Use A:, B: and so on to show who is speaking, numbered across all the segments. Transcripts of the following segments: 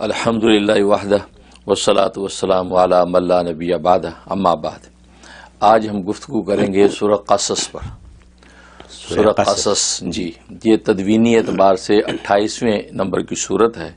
A: الحمدللہ وحدہ والصلاۃ والسلام علی من لا نبی بعدہ اما بعد۔ آج ہم گفتگو کریں گے سورہ قصص پر۔ سورہ قصص جی، یہ تدوینی اعتبار سے 28ویں نمبر کی صورت ہے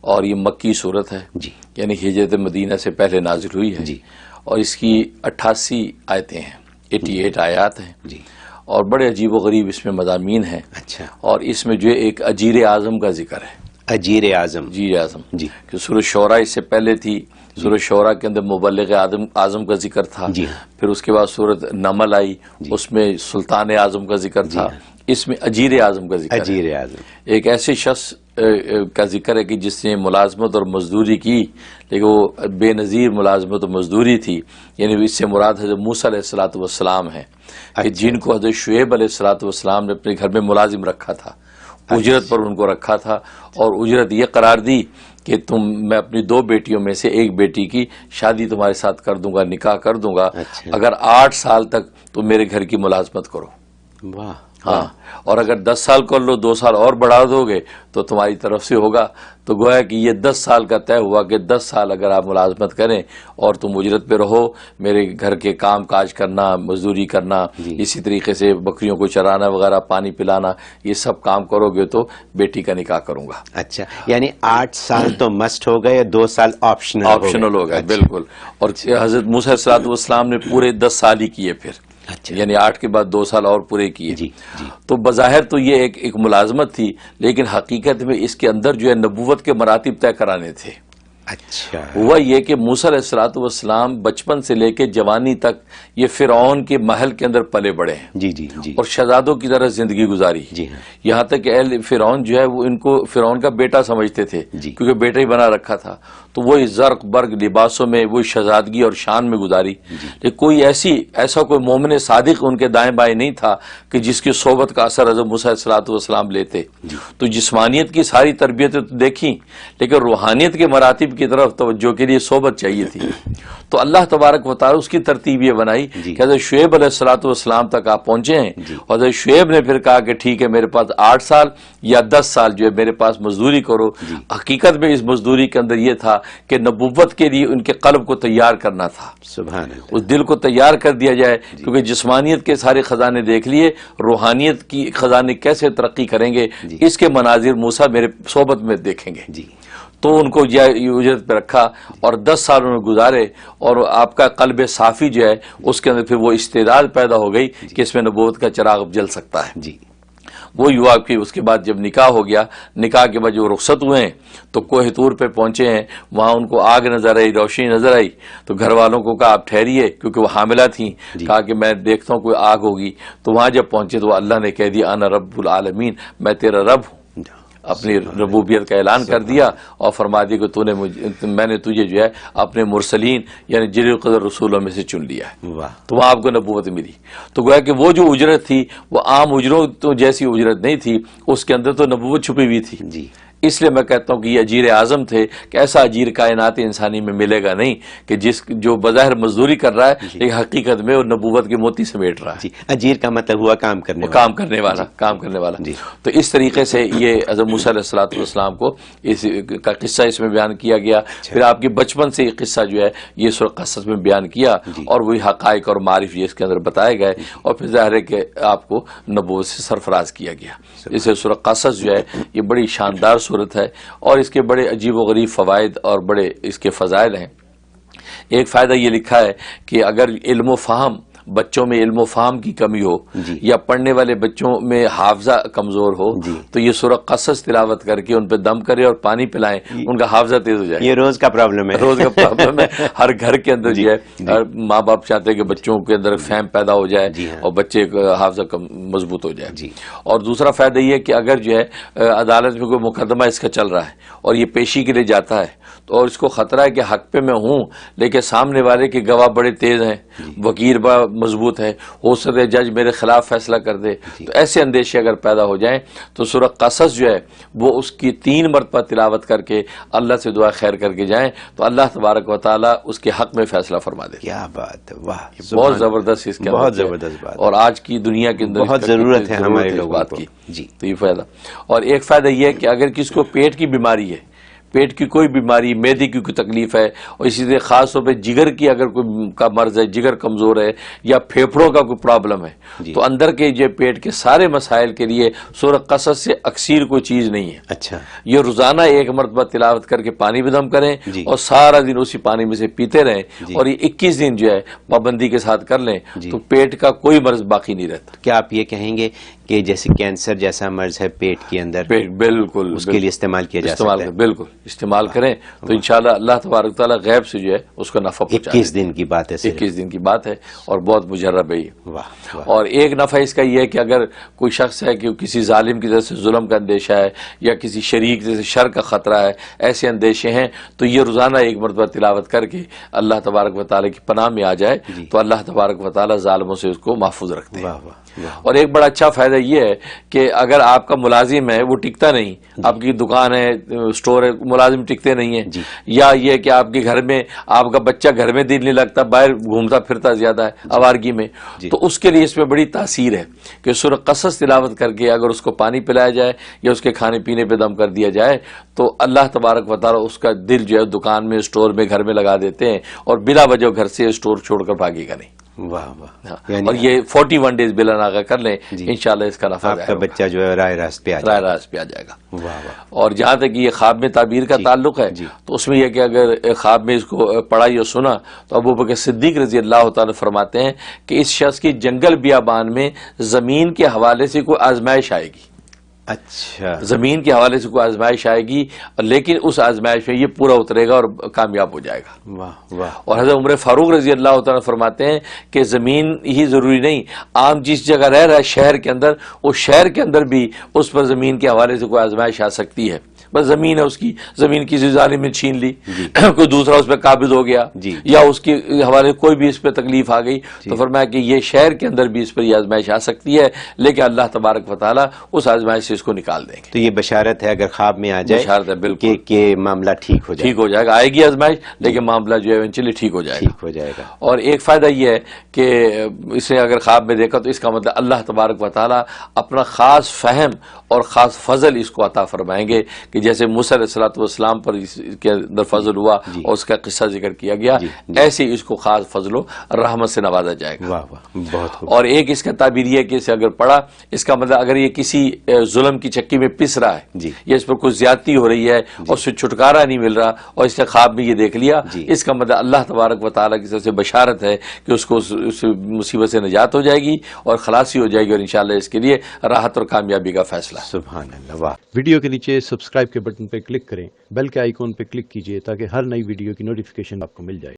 A: اور یہ مکی صورت ہے جی، یعنی ہجرت مدینہ سے پہلے نازل ہوئی ہے جی، اور اس کی 88 آیتیں ہیں، 88 آیات ہیں جی، اور بڑے عجیب و غریب اس میں مضامین ہیں۔ اچھا، اور اس میں جو ایک اجیر اعظم کا ذکر ہے۔ اجیر اعظم جی، کہ سورہ شعراء اس سے پہلے تھی، سورہ شعراء کے اندر مبلغ اعظم کا ذکر تھا جی، پھر اس کے بعد سورۃ نمل آئی جی، اس میں سلطان اعظم کا ذکر تھا، اس میں اجیر اعظم کا ذکر ہے۔ ایک ایسے شخص کا ذکر ہے کہ جس نے ملازمت اور مزدوری کی، لیکن وہ بے نظیر ملازمت اور مزدوری تھی، یعنی اس سے مراد حضرت موسیٰ علیہ الصلوۃ والسلام ہے، کہ جن کو حضرت شعیب علیہ الصلوۃ والسلام نے اپنے گھر میں ملازم رکھا تھا، اجرت پر ان کو رکھا تھا، اور اجرت یہ قرار دی کہ میں اپنی 2 بیٹیوں میں سے ایک بیٹی کی شادی تمہارے ساتھ کر دوں گا، نکاح کر دوں گا، اگر 8 سال تک تم میرے گھر کی ملازمت کرو۔ واہ، ہاں، اور اگر 10 سال کر لو، 2 سال اور بڑھا دو گے تو تمہاری طرف سے ہوگا۔ تو گویا کہ یہ 10 سال کا طے ہوا کہ 10 سال اگر آپ ملازمت کریں اور تم اجرت پہ رہو، میرے گھر کے کام کاج کرنا، مزدوری کرنا، اسی طریقے سے بکریوں کو چرانا وغیرہ، پانی پلانا، یہ سب کام کرو گے تو بیٹی کا نکاح کروں گا۔
B: اچھا، یعنی 8 سال تو مسٹ ہو گئے، 2 سال آپشنل
A: ہو گئے، بالکل۔ اور حضرت موسیٰ علیہ الصلوۃ والسلام نے پورے 10 سال ہی کیے، پھر یعنی 8 کے بعد 2 سال اور پورے کیے جی۔ تو بظاہر تو یہ ایک ملازمت تھی، لیکن حقیقت میں اس کے اندر جو ہے نبوت کے مراتب طے کرانے تھے۔ اچھا، ہوا یہ کہ موسیٰ علیہ الصلوۃ والسلام بچپن سے لے کے جوانی تک یہ فرعون کے محل کے اندر پلے بڑے ہیں جی جی جی، اور شہزادوں کی طرح زندگی گزاری جی، یہاں تک کہ اہل فرعون جو ہے وہ ان کو فرعون کا بیٹا سمجھتے تھے جی، کیونکہ بیٹا ہی بنا رکھا تھا، تو وہی زرق برق لباسوں میں وہی شہزادگی اور شان میں گزاری جی۔ لیکن کوئی ایسا کوئی مومن صادق ان کے دائیں بائیں نہیں تھا کہ جس کی صحبت کا اثر حضرت موسیٰ علیہ الصلوۃ والسلام لیتے جی۔ تو جسمانیت کی ساری تربیتیں تو دیکھیں، لیکن روحانیت کے مراتب کی طرف توجہ کے لیے صحبت چاہیے تھی۔ تو اللہ تبارک و تعالی اس کی ترتیب یہ بنائی کہ حضرت شعیب علیہ الصلوۃ والسلام تک آپ پہنچے ہیں، اور حضرت شعیب نے پھر کہا کہ ٹھیک ہے، میرے پاس 8 سال یا 10 سال جو ہے میرے پاس مزدوری کرو۔ حقیقت میں اس مزدوری کے اندر یہ تھا کہ نبوت کے لیے ان کے قلب کو تیار کرنا تھا، سبحان اللہ، اس دل کو تیار کر دیا جائے، کیونکہ جسمانیت کے سارے خزانے دیکھ لیے، روحانیت کی خزانے کیسے ترقی کریں گے اس کے مناظر موسیٰ میرے صحبت میں دیکھیں گے جی۔ تو ان کو اجرت پہ رکھا اور 10 سال انہوں نے گزارے، اور آپ کا قلب صافی جو ہے اس کے اندر پھر وہ استعداد پیدا ہو گئی کہ اس میں نبوت کا چراغ جل سکتا ہے جی۔ وہ ہوا کہ اس کے بعد جب نکاح ہو گیا، نکاح کے بعد جو رخصت ہوئے ہیں تو کوہ طور پہ پہنچے ہیں، وہاں ان کو آگ نظر آئی، روشنی نظر آئی، تو گھر والوں کو کہا آپ ٹھہریے، کیونکہ وہ حاملہ تھیں، کہا کہ میں دیکھتا ہوں کوئی آگ ہوگی۔ تو وہاں جب پہنچے تو اللہ نے کہہ دیا انا رب العالمین، میں تیرا رب ہوں، اپنی ربوبیت کا اعلان کر دیا اور فرما دیا کہ میں نے تجھے جو ہے اپنے مرسلین یعنی جلیل القدر رسولوں میں سے چن لیا ہے، تو وہاں آپ کو نبوت ملی۔ تو گویا کہ وہ جو اجرت تھی وہ عام اجروں تو جیسی اجرت نہیں تھی، اس کے اندر تو نبوت چھپی ہوئی تھی جی۔ اس لیے میں کہتا ہوں کہ یہ اجیر اعظم تھے، کہ ایسا اجیر کائنات انسانی میں ملے گا نہیں کہ جو بظاہر مزدوری کر رہا ہے لیکن حقیقت میں وہ نبوت کے موتی سمیٹ رہا ہے جی۔ اجیر کا مطلب ہوا کام کرنے والا جی۔ تو اس طریقے سے یہ حضرت موسیٰ علیہ الصلوۃ والسلام کو اس کا قصہ اس میں بیان کیا گیا، پھر آپ کے بچپن سے یہ قصہ جو ہے یہ سورہ قصص میں بیان کیا، اور وہی حقائق اور معارف یہ اس کے اندر بتائے گئے، اور پھر ظاہر ہے کہ آپ کو نبوت سے سرفراز کیا گیا۔ اسے سورہ قصص جو ہے یہ بڑی شاندار صورت ہے، اور اس کے بڑے عجیب و غریب فوائد اور بڑے اس کے فضائل ہیں۔ ایک فائدہ یہ لکھا ہے کہ اگر علم و فہم بچوں میں علم و فہم کی کمی ہو یا پڑھنے والے بچوں میں حافظہ کمزور ہو تو یہ سورہ قصص تلاوت کر کے ان پہ دم کرے اور پانی پلائیں، ان کا حافظہ تیز ہو جائے۔ یہ روز کا پرابلم ہے، ہر گھر کے اندر جو ہے ماں باپ چاہتے ہیں کہ بچوں کے اندر فہم پیدا ہو جائے اور بچے کا حافظہ مضبوط ہو جائے۔ اور دوسرا فائدہ یہ کہ اگر جو ہے عدالت میں کوئی مقدمہ اس کا چل رہا ہے اور یہ پیشی کے لیے جاتا ہے، تو اور اس کو خطرہ ہے کہ حق پہ میں ہوں لیکن سامنے والے کے گواہ بڑے تیز ہیں، وکیل بڑا مضبوط ہے، ہو سکتا ہے جج میرے خلاف فیصلہ کر دے، تو ایسے اندیشے اگر پیدا ہو جائیں تو سورہ قصص جو ہے وہ اس کی 3 مرتبہ تلاوت کر کے اللہ سے دعا خیر کر کے جائیں تو اللہ تبارک و تعالیٰ اس کے حق میں فیصلہ فرما دے۔ کیا بات ہے، واہ، بہت زبردست اس کے اندر، بہت زبردست بات، اور آج کی دنیا کے اندر بہت ضرورت ہے ہمارے لوگوں کو جی۔ تو یہ فائدہ، اور ایک فائدہ یہ ہے کہ اگر کسی کو پیٹ کی بیماری ہے، پیٹ کی کوئی بیماری، معدے کی کوئی تکلیف ہے، اور اسی طرح خاص طور پہ جگر کی اگر کوئی کا مرض ہے، جگر کمزور ہے یا پھیپھڑوں کا کوئی پرابلم ہے، تو اندر کے جو پیٹ کے سارے مسائل کے لیے سورہ قصص سے اکثیر کوئی چیز نہیں ہے.
B: اچھا،
A: یہ روزانہ ایک مرتبہ تلاوت کر کے پانی بھی دم کریں اور سارا دن اسی پانی میں سے پیتے رہیں، اور یہ 21 دن جو ہے پابندی کے ساتھ کر لیں تو پیٹ کا کوئی مرض باقی نہیں رہتا.
B: کیا آپ یہ کہیں گے کہ جیسے کینسر جیسا مرض ہے پیٹ کے اندر،
A: بالکل
B: اس کے لیے استعمال کیا جا سکتا ہے؟
A: بالکل استعمال کریں تو انشاءاللہ اللہ تبارک تعالیٰ غیب سے جو ہے اس کو نفع پہنچائے.
B: 21 دن کی بات ہے،
A: 21 دن کی بات ہے اور بہت مجرب ہے یہ.
B: واہ.
A: اور ایک نفع اس کا یہ ہے کہ اگر کوئی شخص ہے کہ کسی ظالم کی طرف سے ظلم کا اندیشہ ہے یا کسی شریک سے شر کا خطرہ ہے، ایسے اندیشے ہیں، تو یہ روزانہ ایک مرتبہ تلاوت کر کے اللہ تبارک و تعالیٰ کی پناہ میں آ جائے تو اللہ تبارک و تعالیٰ ظالموں سے اس کو محفوظ رکھتے ہیں. اور ایک بڑا اچھا فائدہ یہ ہے کہ اگر آپ کا ملازم ہے وہ ٹکتا نہیں، آپ کی دکان ہے، اسٹور ہے، ملازم ٹکتے نہیں ہیں، یا یہ کہ آپ کے گھر میں آپ کا بچہ گھر میں دل نہیں لگتا، باہر گھومتا پھرتا زیادہ ہے آوارگی میں، تو اس کے لیے اس میں بڑی تاثیر ہے کہ سورہ قصص تلاوت کر کے اگر اس کو پانی پلایا جائے یا اس کے کھانے پینے پہ دم کر دیا جائے تو اللہ تبارک و تعالیٰ اس کا دل جو ہے دکان میں، اسٹور میں، گھر میں لگا دیتے ہیں اور بلا وجہ گھر سے اسٹور چھوڑ کر بھاگے گا نہیں.
B: واہ واہ.
A: اور یہ 41 ڈیز بلا ناغہ کر لیں انشاءاللہ اس کا نفع
B: آپ کا بچہ جو ہے راہ راست پہ آ
A: جائے گا. اور جہاں تک یہ خواب میں تعبیر کا تعلق ہے تو اس میں یہ کہ اگر خواب میں اس کو پڑھا یا سنا تو ابو بکر صدیق رضی اللہ تعالیٰ فرماتے ہیں کہ اس شخص کی جنگل بیابان میں زمین کے حوالے سے کوئی آزمائش آئے گی.
B: اچھا،
A: زمین کے حوالے سے کوئی آزمائش آئے گی، لیکن اس آزمائش میں یہ پورا اترے گا اور کامیاب ہو جائے گا.
B: واہ واہ.
A: اور حضرت عمر فاروق رضی اللہ تعالیٰ فرماتے ہیں کہ زمین ہی ضروری نہیں، عام جس جگہ رہ رہا ہے شہر کے اندر، اس شہر کے اندر بھی اس پر زمین کے حوالے سے کوئی آزمائش آ سکتی ہے. بس زمین ہے، اس کی زمین کسی ظالم نے چھین لی، کوئی دوسرا اس پہ قابض ہو گیا، یا اس کے حوالے کوئی بھی اس پہ تکلیف آ گئی، تو فرمایا کہ یہ شہر کے اندر بھی اس پر یہ آزمائش آ سکتی ہے، لیکن اللہ تبارک و تعالیٰ اس آزمائش سے اس کو نکال دیں گے.
B: تو یہ بشارت ہے اگر خواب میں آ جائے،
A: بشارت ہے بالکل
B: کہ معاملہ ٹھیک ہو جائے
A: گا. آئے گی آزمائش لیکن معاملہ جو ہے ایونچولی ٹھیک ہو جائے گا. اور ایک فائدہ یہ ہے کہ اسے اگر خواب میں دیکھا تو اس کا مطلب اللہ تبارک و تعالیٰ اپنا خاص فہم اور خاص فضل اس کو عطا فرمائیں گے کہ جیسے موسیٰ علیہ السلام پر اس کے اندر فضل ہوا اور اس کا قصہ ذکر کیا گیا، ایسے اس کو خاص فضل و رحمت سے نوازا جائے گا.
B: بہت خوب.
A: اور ایک اس کا تعبیر یہ ہے کہ اسے اگر پڑھا، اس کا مطلب اگر یہ کسی ظلم کی چکی میں پس رہا ہے یا اس پر کوئی زیادتی ہو رہی ہے اور اس سے چھٹکارا نہیں مل رہا اور اس نے خواب میں یہ دیکھ لیا، اس کا مطلب اللہ تبارک و تعالیٰ کی طرف سے بشارت ہے کہ اس کو اس مصیبت سے نجات ہو جائے گی اور خلاصی ہو جائے گی، اور انشاءاللہ اس کے لیے راحت اور کامیابی کا فیصلہ.
B: سبحان اللہ. واہ.
C: ویڈیو کے نیچے سبسکرائب کے بٹن پہ کلک کریں، بیل کے آئیکن پہ کلک کیجئے تاکہ ہر نئی ویڈیو کی نوٹیفیکیشن آپ کو مل جائے.